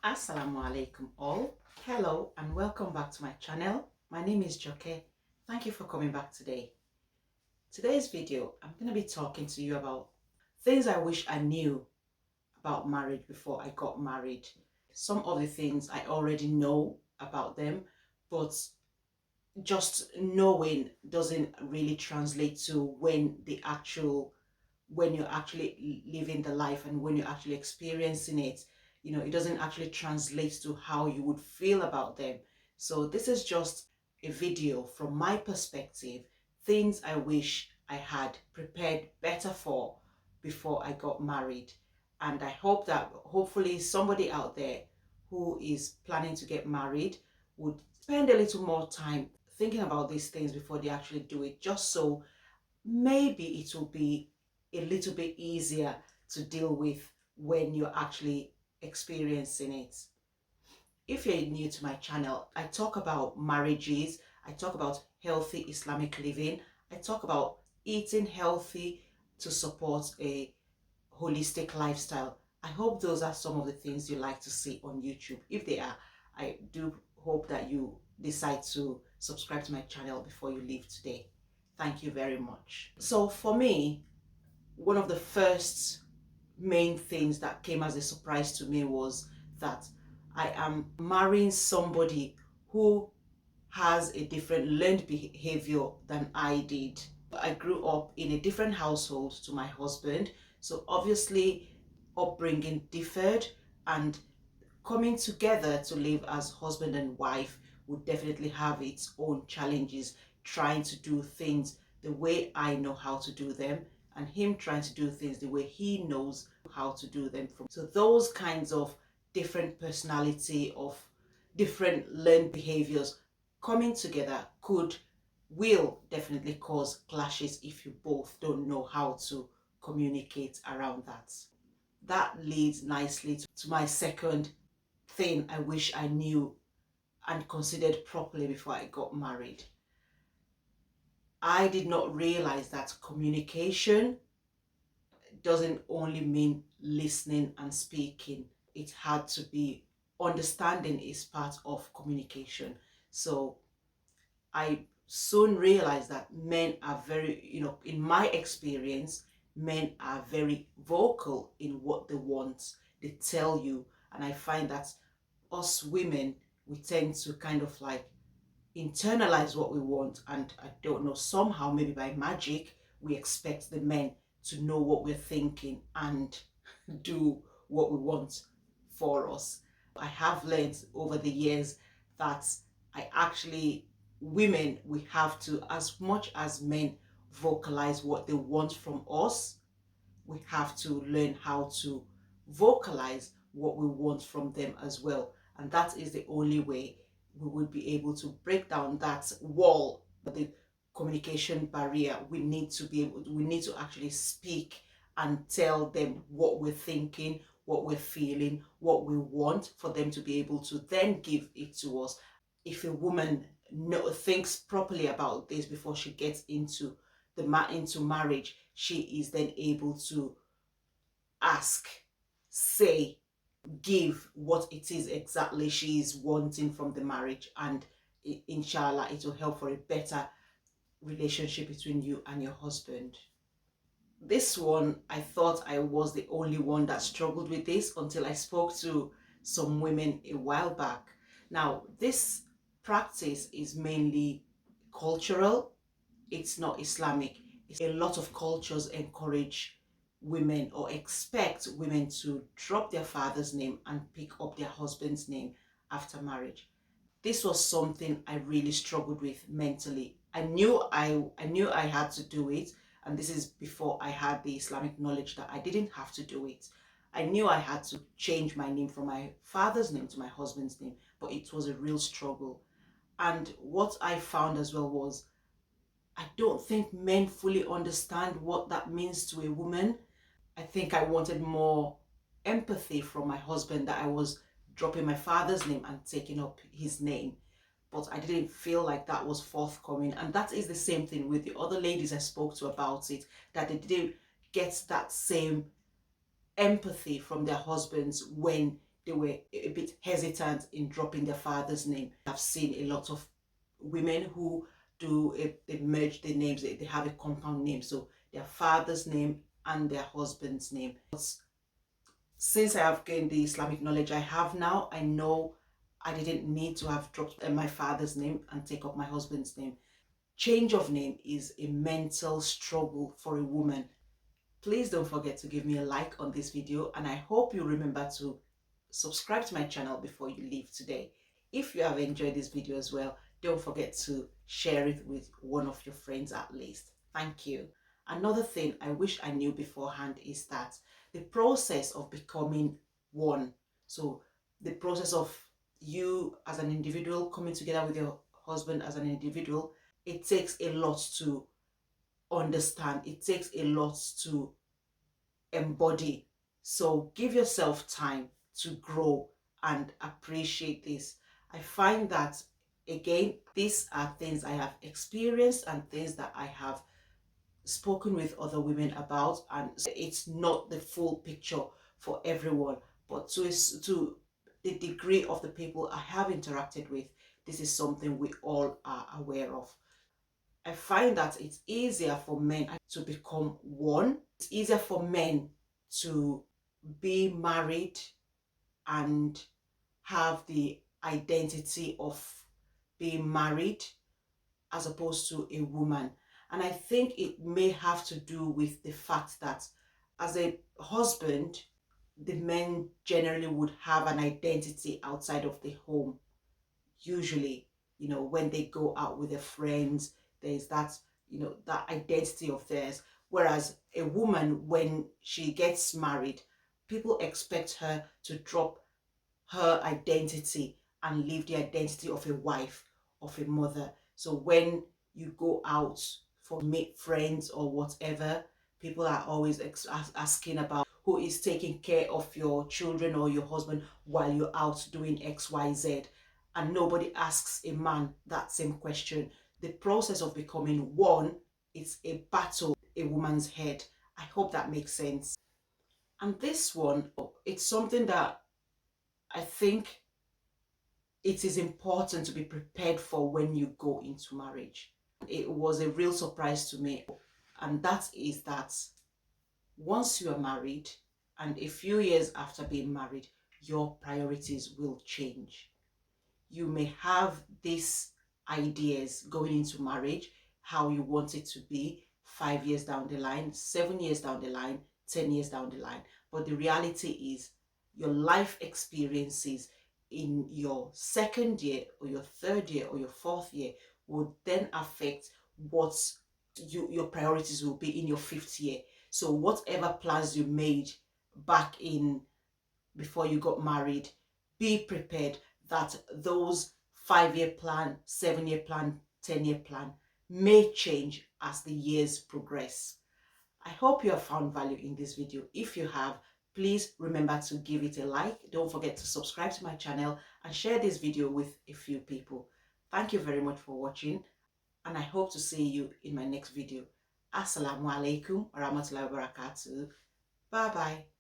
Assalamu alaikum all. Hello and welcome back to my channel. My name is Joke. Thank you for coming back today. Today's video, I'm going to be talking to you about things I wish I knew about marriage before I got married. Some of the things I already know about them, but just knowing doesn't really translate to when you're actually living the life and when you're actually experiencing it. It doesn't actually translate to how you would feel about them. So this is just a video from my perspective, things I wish I had prepared better for before I got married. And I hope that hopefully somebody out there who is planning to get married would spend a little more time thinking about these things before they actually do it, just so maybe it will be a little bit easier to deal with when you're actually experiencing it. If you're new to my channel, I talk about marriages, I talk about healthy Islamic living, I talk about eating healthy to support a holistic lifestyle. I hope those are some of the things you like to see on YouTube. If they are, I do hope that you decide to subscribe to my channel before you leave today. Thank you very much. So for me, one of the first main things that came as a surprise to me was that I am marrying somebody who has a different learned behavior than I did. I grew up in a different household to my husband, so obviously upbringing differed, and coming together to live as husband and wife would definitely have its own challenges, trying to do things the way I know how to do them and him trying to do things the way he knows how to do them. So those kinds of different personality, of different learned behaviors coming together will definitely cause clashes if you both don't know how to communicate around that. That leads nicely to my second thing I wish I knew and considered properly before I got married. I did not realize that communication doesn't only mean listening and speaking. It had to be understanding is part of communication. So I soon realized that men are very, in my experience, men are very vocal in what they want. They tell you. And I find that us women, we tend to kind of like internalize what we want, and I don't know, somehow maybe by magic we expect the men to know what we're thinking and do what we want for us. I have learned over the years that women, we have to, as much as men vocalize what they want from us, we have to learn how to vocalize what we want from them as well. And that is the only way we will be able to break down that wall, the communication barrier. We need to actually speak and tell them what we're thinking, what we're feeling, what we want, for them to be able to then give it to us. If a woman thinks properly about this before she gets into marriage, she is then able to ask, say, give what it is exactly she is wanting from the marriage, and inshallah it will help for a better relationship between you and your husband. This one, I thought I was the only one that struggled with this until I spoke to some women a while back. Now, this practice is mainly cultural. It's not Islamic. A lot of cultures encourage women or expect women to drop their father's name and pick up their husband's name after marriage. This was something I really struggled with mentally. I knew I had to do it, and this is before I had the Islamic knowledge that I didn't have to do it. I knew I had to change my name from my father's name to my husband's name, but it was a real struggle. And what I found as well was, I don't think men fully understand what that means to a woman. I think I wanted more empathy from my husband, that I was dropping my father's name and taking up his name. But I didn't feel like that was forthcoming. And that is the same thing with the other ladies I spoke to about it, that they didn't get that same empathy from their husbands when they were a bit hesitant in dropping their father's name. I've seen a lot of women who they merge the names, they have a compound name, so their father's name and their husband's name. But since I have gained the Islamic knowledge I have now, I know I didn't need to have dropped my father's name and take up my husband's name. Change of name is a mental struggle for a woman. Please don't forget to give me a like on this video, and I hope you remember to subscribe to my channel before you leave today. If you have enjoyed this video as well, don't forget to share it with one of your friends at least. Thank you. Another thing I wish I knew beforehand is that the process of becoming one, so the process of you as an individual coming together with your husband as an individual, it takes a lot to understand. It takes a lot to embody. So give yourself time to grow and appreciate this. I find that, again, these are things I have experienced and things that I have spoken with other women about, and it's not the full picture for everyone, but to the degree of the people I have interacted with, this is something we all are aware of. I find that it's easier for men to become one. It's easier for men to be married and have the identity of being married as opposed to a woman. And I think it may have to do with the fact that as a husband, the men generally would have an identity outside of the home. Usually, when they go out with their friends, there's that, that identity of theirs. Whereas a woman, when she gets married, people expect her to drop her identity and leave the identity of a wife, of a mother. So when you go out for meet friends or whatever, people are always asking about who is taking care of your children or your husband while you're out doing XYZ. And nobody asks a man that same question. The process of becoming one is a battle in a woman's head. I hope that makes sense. And this one, it's something that I think it is important to be prepared for when you go into marriage. It was a real surprise to me, and that is that once you are married and a few years after being married, your priorities will change. You may have these ideas going into marriage, how you want it to be 5 years down the line, 7 years down the line, 10 years down the line. But the reality is your life experiences in your second year or your third year or your fourth year will then affect what your priorities will be in your fifth year. So whatever plans you made back in before you got married, be prepared that those 5-year plan, 7-year plan, 10-year plan may change as the years progress. I hope you have found value in this video. If you have, please remember to give it a like. Don't forget to subscribe to my channel and share this video with a few people. Thank you very much for watching, and I hope to see you in my next video. Assalamu alaikum warahmatullah wabarakatuh. Bye bye.